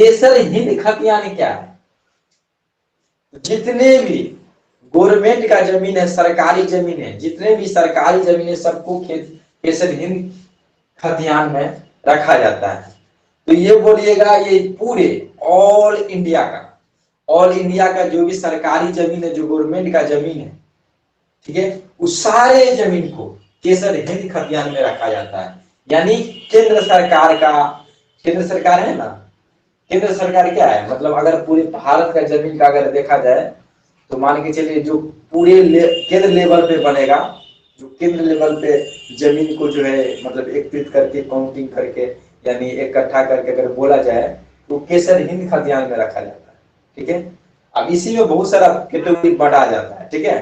केसर हिंद खतियान क्या है? जितने भी गवर्नमेंट का जमीन है, सरकारी जमीन है, जितने भी सरकारी जमीन है, सबको केसर हिंद खतियान में रखा जाता है। तो ये बोलिएगा, ये पूरे ऑल इंडिया का, ऑल इंडिया का जो भी सरकारी जमीन है, जो गवर्नमेंट का जमीन है, ठीक है, उस सारे जमीन को केसर हिंद खतियान में रखा जाता है। यानी केंद्र सरकार का, केंद्र सरकार है ना, केंद्र सरकार क्या है, मतलब अगर पूरे भारत का जमीन का अगर देखा जाए तो मान के चलिए जो पूरे केंद्र लेवल पे बनेगा, जो केंद्र लेवल पे जमीन को जो है मतलब एकत्रित करके काउंटिंग करके यानी इकट्ठा करके अगर बोला जाए तो केसर हिंद खतियान में रखा जाता है। ठीक है, अब इसी में बहुत सारा कैटेगरी बांटा जाता है। ठीक है,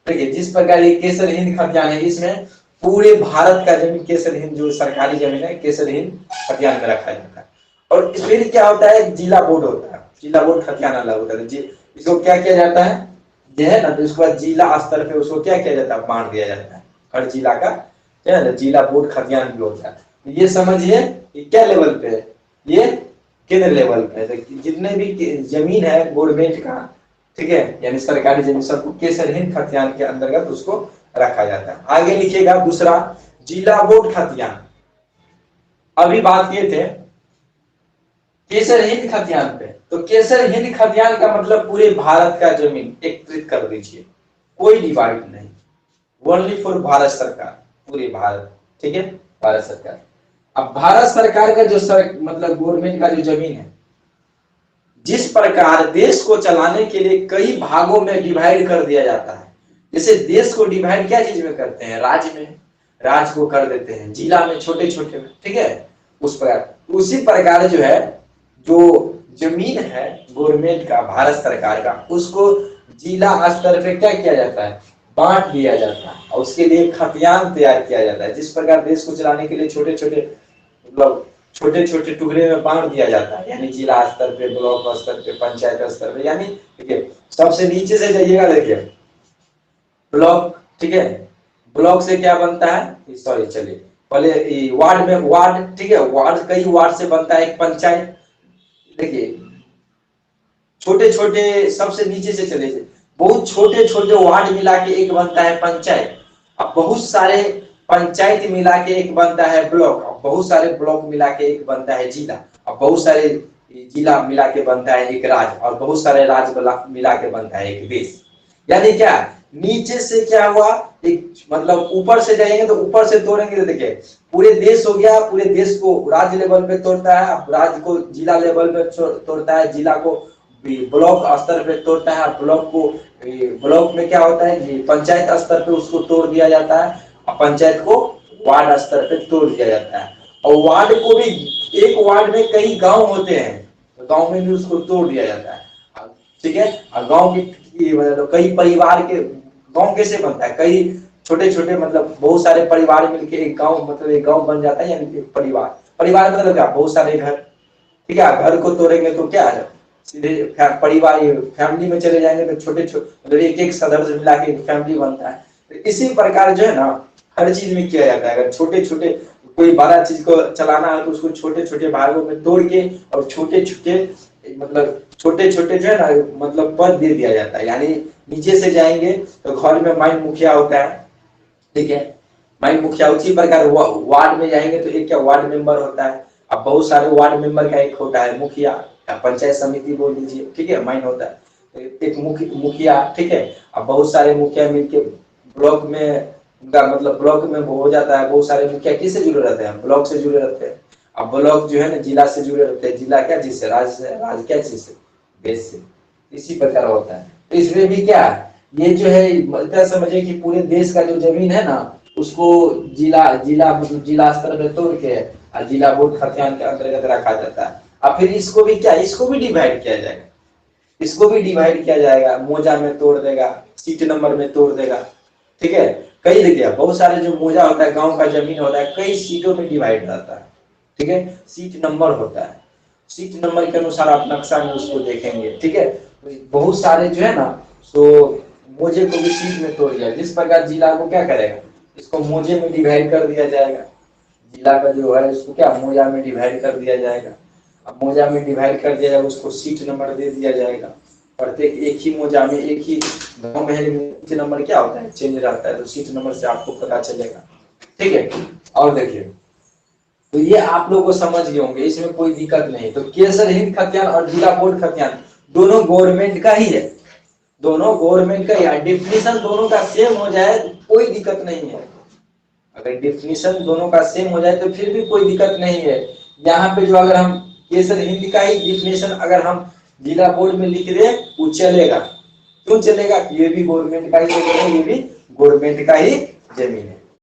देखिए जिस प्रकार ये केसर हिंद खतियान है, इसमें पूरे भारत का जमीन केसर हिंद जो सरकारी जमीन है केसर हिंद खतियान में रखा जाता है। और फिर क्या होता है, जिला बोर्ड होता है, जिला बोर्ड खतियान अलग होता है। इसको क्या किया जाता है, यह है ना, तो इसके बाद जिला स्तर पे उसको क्या किया जाता है, बांट दिया जाता है। हर जिला का क्या है ना, जिला बोर्ड खतियान भी होता है। ये समझिए कि क्या लेवल पे है, ये केंद्र लेवल पे है। जितने भी जमीन है गवर्नमेंट का, ठीक है, यानी सरकारी जमीन, सबको केसर हिंद खतियान के अंतर्गत उसको रखा जाता है। आगे लिखिएगा दूसरा, जिला बोर्ड खतियान। अभी बात किए थे केसर हिंद खतियान पे, तो केसर हिंद खतियान का मतलब पूरे भारत का जमीन एकत्रित कर दीजिए, कोई डिवाइड नहीं, ओनली फॉर भारत सरकार, पूरे भारत। ठीक है, भारत सरकार। अब भारत सरकार का जो मतलब गवर्नमेंट का जो जमीन है, जिस प्रकार देश को चलाने के लिए कई भागों में डिवाइड कर दिया जाता है, जैसे देश को डिवाइड क्या चीज में करते हैं, राज्य में, राज्य को कर देते हैं जिला में, छोटे छोटे में। ठीक है, उस प्रकार उसी प्रकार जो है, जो जमीन है गवर्नमेंट का, भारत सरकार का, उसको जिला स्तर पे क्या किया जाता है, बांट दिया जाता है, और उसके लिए खतियान तैयार किया जाता है। जिस प्रकार देश को चलाने के लिए छोटे छोटे मतलब छोटे छोटे टुकड़े में बांट दिया जाता है, यानी जिला स्तर पे, ब्लॉक स्तर पे, पंचायत स्तर पे, यानी देखिए सबसे नीचे से जाइएगा, देखिए ब्लॉक, ठीक है, ब्लॉक से क्या बनता है, सॉरी चलिए पहले वार्ड में, वार्ड, ठीक है, वार्ड कई वार्ड से बनता है एक पंचायत। देखिए छोटे छोटे सबसे नीचे से चले जाए, बहुत छोटे छोटे वार्ड मिला के एक बनता है पंचायत। अब बहुत सारे पंचायत मिला के एक बनता है ब्लॉक, अब बहुत सारे ब्लॉक मिला के एक बनता है जिला, अब बहुत सारे जिला मिला के बनता है एक राज्य, और बहुत सारे राज्य मिला के बनता है एक देश। यानी क्या, नीचे से क्या हुआ, एक मतलब ऊपर से जाएंगे तो ऊपर से तोड़ेंगे तो देखिए पूरे देश हो गया, पूरे देश को राज्य लेवल पे तोड़ता है, राज्य को जिला लेवल पे तोड़ता है, जिला को ब्लॉक स्तर पे तोड़ता है, ब्लॉक को ब्लॉक में क्या होता है कि पंचायत स्तर पे उसको तोड़ दिया जाता है, और पंचायत को वार्ड स्तर पे तोड़ दिया जाता है, और वार्ड को भी, एक वार्ड में कई गांव होते हैं तो गांव में भी उसको तोड़ दिया जाता है। ठीक है, और गांव की मतलब कई परिवार के, गांव कैसे बनता है, कई छोटे छोटे मतलब बहुत सारे परिवार मिलके एक गांव, मतलब एक गांव बन जाता है, यानी एक परिवार, परिवार मतलब क्या, बहुत सारे घर। ठीक है, घर को तोड़ेंगे तो क्या है, सीधे परिवार फैमिली में चले जाएंगे तो छोटे छोटे मतलब एक एक सदस्य मिला के फैमिली बनता है। तो इसी प्रकार जो है ना, हर चीज में किया जाता है। अगर छोटे छोटे कोई बड़ा चीज को चलाना है तो उसको छोटे छोटे भागों में तोड़ के, और छोटे छोटे मतलब छोटे छोटे जो है ना मतलब पद दे दिया जाता है। यानी नीचे से जाएंगे तो घर में माइन मुखिया होता है, ठीक है, माइन मुखिया। उसी प्रकार वार्ड में जाएंगे तो एक क्या वार्ड मेंबर होता है, अब बहुत सारे वार्ड मेंबर का एक होता है मुखिया, पंचायत समिति बोल दीजिए, ठीक है, माइन होता है एक मुखिया। ठीक है, अब बहुत सारे मुखिया मिलके ब्लॉक में, उनका मतलब ब्लॉक में हो जाता है, बहुत सारे मुखिया किससे जुड़े रहते हैं, ब्लॉक से जुड़े रहते हैं। अब ब्लॉक जो है ना जिला से जुड़े रहते हैं, जिला क्या चीज से, राज्य से, राज्य क्या चीज से, देश से। इसी प्रकार होता है। तो इसमें भी क्या, ये जो है मतलब समझिए कि पूरे देश का जो जमीन है ना, उसको जिला जिला मतलब जिला स्तर पे तोड़ के जिला बोर्ड खतियान के अंतर्गत रखा जाता है। अब फिर इसको भी क्या, इसको भी डिवाइड किया जाएगा, इसको भी डिवाइड किया जाएगा, मोजा में तोड़ देगा, सीट नंबर में तोड़ देगा। ठीक है, कई देखिए बहुत सारे जो मोजा होता है, गांव का जमीन होता है, कई सीटों में डिवाइड रहता है। ठीक है, सीट नंबर होता है, सीट नंबर के अनुसार आप नक्शा में उसको देखेंगे। ठीक है, बहुत सारे जो है ना, तो मोजे को भी सीट में तोड़ दिया। जिस प्रकार जिला को क्या करेगा, इसको मोजे में डिवाइड कर दिया जाएगा, जिला का जो है इसको क्या मोजा में डिवाइड कर दिया जाएगा। अब मोजा में डिवाइड कर दिया जाएगा, उसको सीट नंबर दे दिया जाएगा। प्रत्येक एक ही मोजा में एक ही गाँव में सीट नंबर क्या होता है, चेंज रहता है, तो सीट नंबर से आपको पता चलेगा। ठीक है, और देखिए तो ये आप लोग को समझ गए होंगे, इसमें कोई दिक्कत नहीं। तो केसर हिंद खतियान और जिला बोर्ड खतियान दोनों गवर्नमेंट का ही है, दोनों गवर्नमेंट का ही। डिफिनीशन दोनों का सेम हो जाए कोई दिक्कत नहीं है, अगर डिफिनीशन दोनों का सेम हो जाए तो फिर भी कोई दिक्कत नहीं है। यहाँ पे जो अगर हम केसर हिंद का ही डिफिनीशन अगर हम जिला बोर्ड में लिख दे वो चलेगा। क्यों चलेगा, ये भी गवर्नमेंट का ही जमीन है, ये भी गवर्नमेंट का ही जमीन है।